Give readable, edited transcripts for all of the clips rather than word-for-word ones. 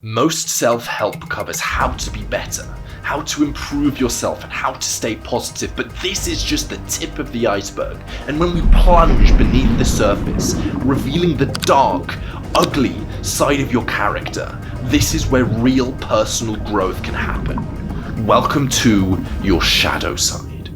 Most self-help covers how to be better, how to improve yourself, and how to stay positive, but this is just the tip of the iceberg. And when we plunge beneath the surface, revealing the dark, ugly side of your character, this is where real personal growth can happen. Welcome to your shadow side.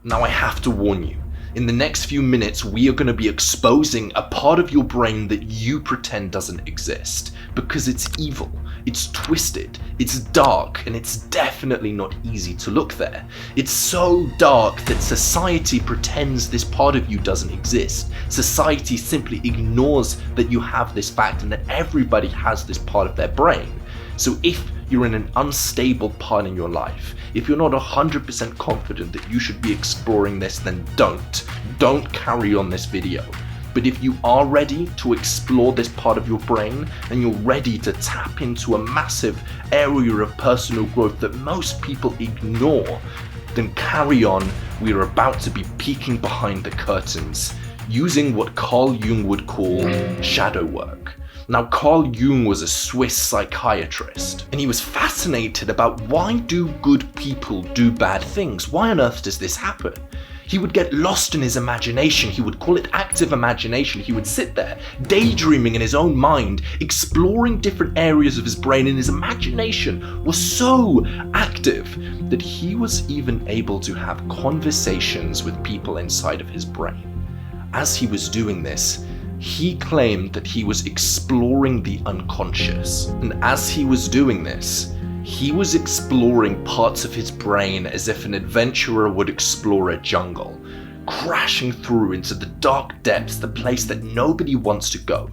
Now I have to warn you. In the next few minutes, we are going to be exposing a part of your brain that you pretend doesn't exist, because it's evil, it's twisted, it's dark, and it's definitely not easy to look there. It's so dark that society pretends this part of you doesn't exist. Society simply ignores that you have this fact and that everybody has this part of their brain. So if you're in an unstable part in your life, if you're not 100% confident that you should be exploring this, then don't carry on this video. But if you are ready to explore this part of your brain and you're ready to tap into a massive area of personal growth that most people ignore, then carry on. We are about to be peeking behind the curtains using what Carl Jung would call shadow work. Now, Carl Jung was a Swiss psychiatrist, and he was fascinated about why do good people do bad things? Why on earth does this happen? He would get lost in his imagination. He would call it active imagination. He would sit there, daydreaming in his own mind, exploring different areas of his brain, and his imagination was so active that he was even able to have conversations with people inside of his brain. As he was doing this, he claimed that he was exploring the unconscious. And as he was doing this, he was exploring parts of his brain as if an adventurer would explore a jungle, crashing through into the dark depths, the place that nobody wants to go.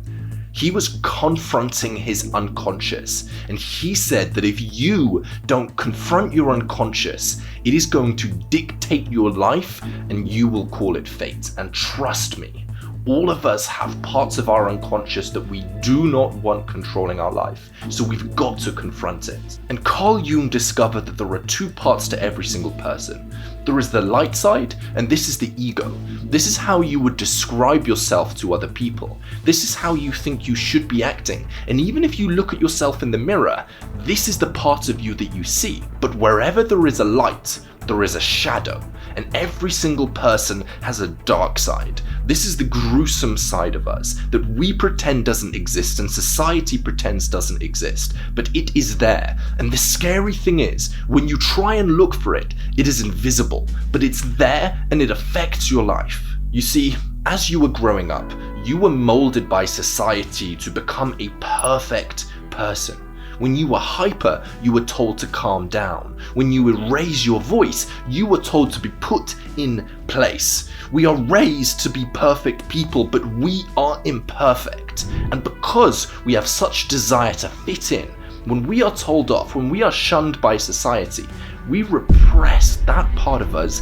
He was confronting his unconscious, and he said that if you don't confront your unconscious, it is going to dictate your life and you will call it fate. And trust me, all of us have parts of our unconscious that we do not want controlling our life, so we've got to confront it. And Carl Jung discovered that there are two parts to every single person. There is the light side, and this is the ego. This is how you would describe yourself to other people. This is how you think you should be acting. And even if you look at yourself in the mirror, this is the part of you that you see. But wherever there is a light, there is a shadow. And every single person has a dark side. This is the gruesome side of us that we pretend doesn't exist and society pretends doesn't exist, but it is there. And the scary thing is, when you try and look for it, it is invisible, but it's there and it affects your life. You see, as you were growing up, you were molded by society to become a perfect person. When you were hyper, you were told to calm down. When you would raise your voice, you were told to be put in place. We are raised to be perfect people, but we are imperfect. And because we have such desire to fit in, when we are told off, when we are shunned by society, we repress that part of us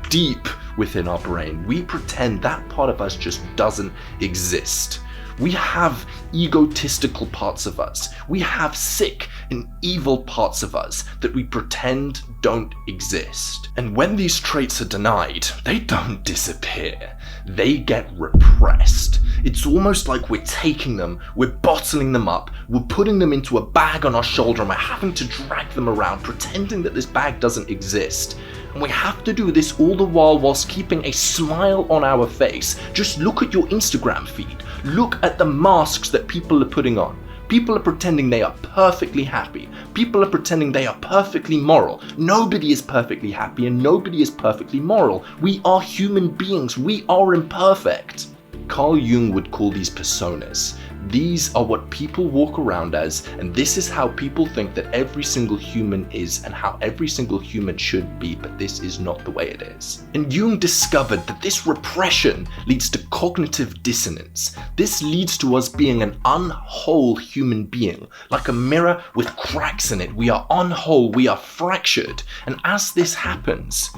deep within our brain. We pretend that part of us just doesn't exist. We have egotistical parts of us. We have sick and evil parts of us that we pretend don't exist. And when these traits are denied, they don't disappear. They get repressed. It's almost like we're taking them, we're bottling them up, we're putting them into a bag on our shoulder, and we're having to drag them around, pretending that this bag doesn't exist. And we have to do this all the while whilst keeping a smile on our face. Just look at your Instagram feed. Look at the masks that people are putting on. People are pretending they are perfectly happy. People are pretending they are perfectly moral. Nobody is perfectly happy and nobody is perfectly moral. We are human beings. We are imperfect. Carl Jung would call these personas. These are what people walk around as, and this is how people think that every single human is and how every single human should be, but this is not the way it is. And Jung discovered that this repression leads to cognitive dissonance. This leads to us being an unwhole human being, like a mirror with cracks in it. We are unwhole, we are fractured, and as this happens,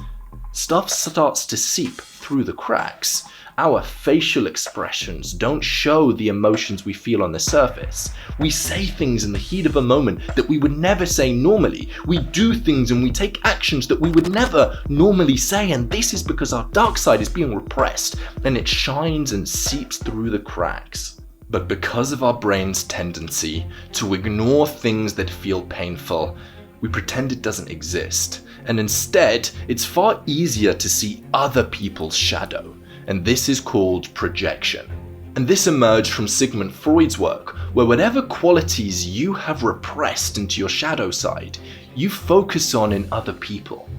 stuff starts to seep through the cracks. Our facial expressions don't show the emotions we feel on the surface. We say things in the heat of a moment that we would never say normally. We do things and we take actions that we would never normally say, and this is because our dark side is being repressed and it shines and seeps through the cracks. But because of our brain's tendency to ignore things that feel painful, we pretend it doesn't exist, and instead it's far easier to see other people's shadow. And this is called projection. And this emerged from Sigmund Freud's work, where whatever qualities you have repressed into your shadow side, you focus on in other people.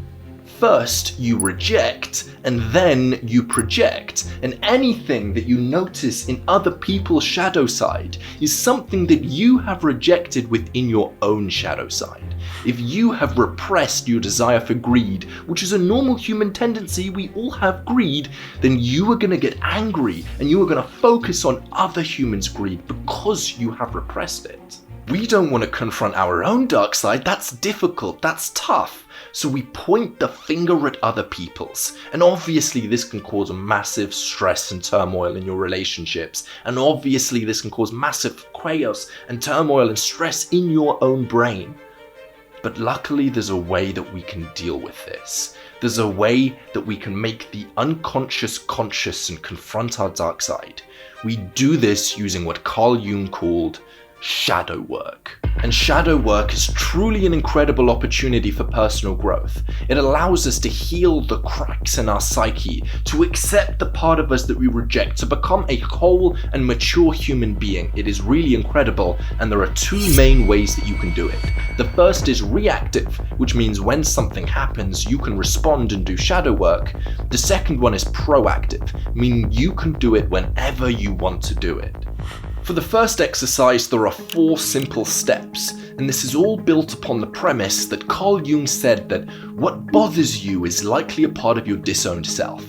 First, you reject, and then you project. And anything that you notice in other people's shadow side is something that you have rejected within your own shadow side. If you have repressed your desire for greed, which is a normal human tendency, we all have greed, then you are going to get angry and you are going to focus on other humans' greed because you have repressed it. We don't want to confront our own dark side. That's difficult, that's tough. So we point the finger at other people's. And obviously this can cause massive stress and turmoil in your relationships. And obviously this can cause massive chaos and turmoil and stress in your own brain. But luckily there's a way that we can deal with this. There's a way that we can make the unconscious conscious and confront our dark side. We do this using what Carl Jung called shadow work. And shadow work is truly an incredible opportunity for personal growth. It allows us to heal the cracks in our psyche, to accept the part of us that we reject, to become a whole and mature human being. It is really incredible, and there are two main ways that you can do it. The first is reactive, which means when something happens, you can respond and do shadow work. The second one is proactive, meaning you can do it whenever you want to do it. For the first exercise, there are 4 simple steps, and this is all built upon the premise that Carl Jung said that what bothers you is likely a part of your disowned self.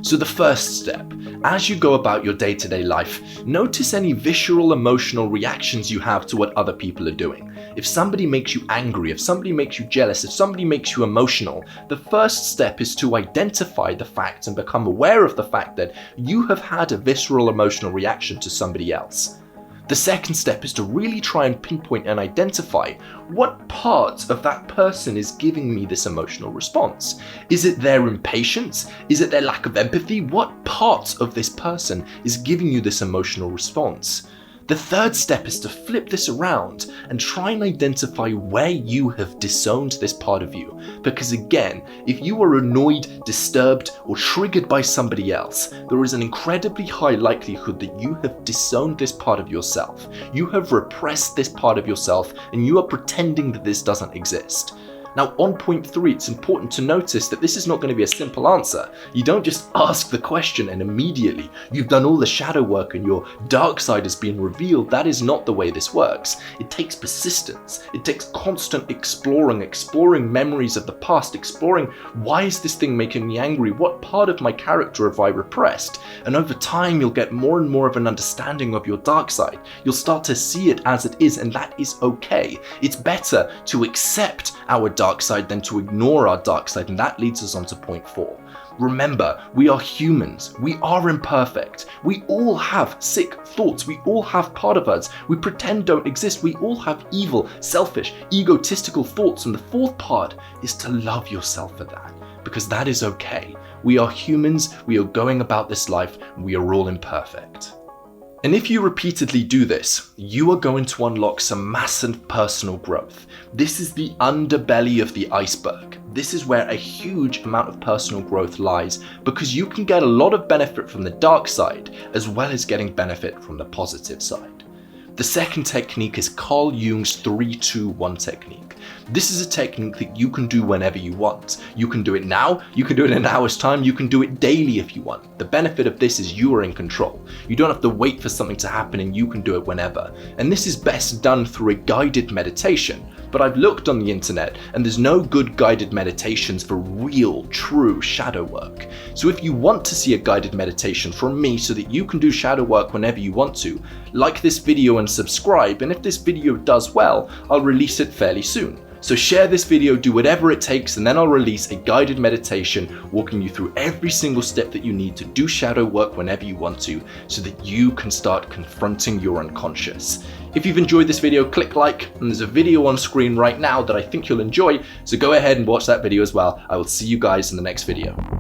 So the first step, as you go about your day-to-day life, notice any visceral emotional reactions you have to what other people are doing. If somebody makes you angry, if somebody makes you jealous, if somebody makes you emotional, the first step is to identify the fact and become aware of the fact that you have had a visceral emotional reaction to somebody else. The second step is to really try and pinpoint and identify what part of that person is giving me this emotional response. Is it their impatience? Is it their lack of empathy? What part of this person is giving you this emotional response? The third step is to flip this around and try and identify where you have disowned this part of you. Because again, if you are annoyed, disturbed, or triggered by somebody else, there is an incredibly high likelihood that you have disowned this part of yourself. You have repressed this part of yourself and you are pretending that this doesn't exist. Now on point 3, it's important to notice that this is not going to be a simple answer. You don't just ask the question and immediately you've done all the shadow work and your dark side has been revealed. That is not the way this works. It takes persistence. It takes constant exploring memories of the past, exploring why is this thing making me angry? What part of my character have I repressed? And over time you'll get more and more of an understanding of your dark side. You'll start to see it as it is, and that is okay. It's better to accept our dark side than to ignore our dark side, and that leads us on to point 4. Remember, we are humans. We are imperfect. We all have sick thoughts. We all have part of us we pretend don't exist. We all have evil, selfish, egotistical thoughts, and the fourth part is to love yourself for that, because that is okay. We are humans. We are going about this life. We are all imperfect. And if you repeatedly do this, you are going to unlock some massive personal growth. This is the underbelly of the iceberg. This is where a huge amount of personal growth lies, because you can get a lot of benefit from the dark side, as well as getting benefit from the positive side. The second technique is Carl Jung's 3-2-1 technique. This is a technique that you can do whenever you want. You can do it now, you can do it in an hour's time, you can do it daily if you want. The benefit of this is you are in control. You don't have to wait for something to happen and you can do it whenever. And this is best done through a guided meditation. But I've looked on the internet and there's no good guided meditations for real, true shadow work. So if you want to see a guided meditation from me so that you can do shadow work whenever you want to, like this video and subscribe, and if this video does well, I'll release it fairly soon. So share this video, do whatever it takes, and then I'll release a guided meditation walking you through every single step that you need to do shadow work whenever you want to, so that you can start confronting your unconscious. If you've enjoyed this video, click like, and there's a video on screen right now that I think you'll enjoy, so go ahead and watch that video as well. I will see you guys in the next video.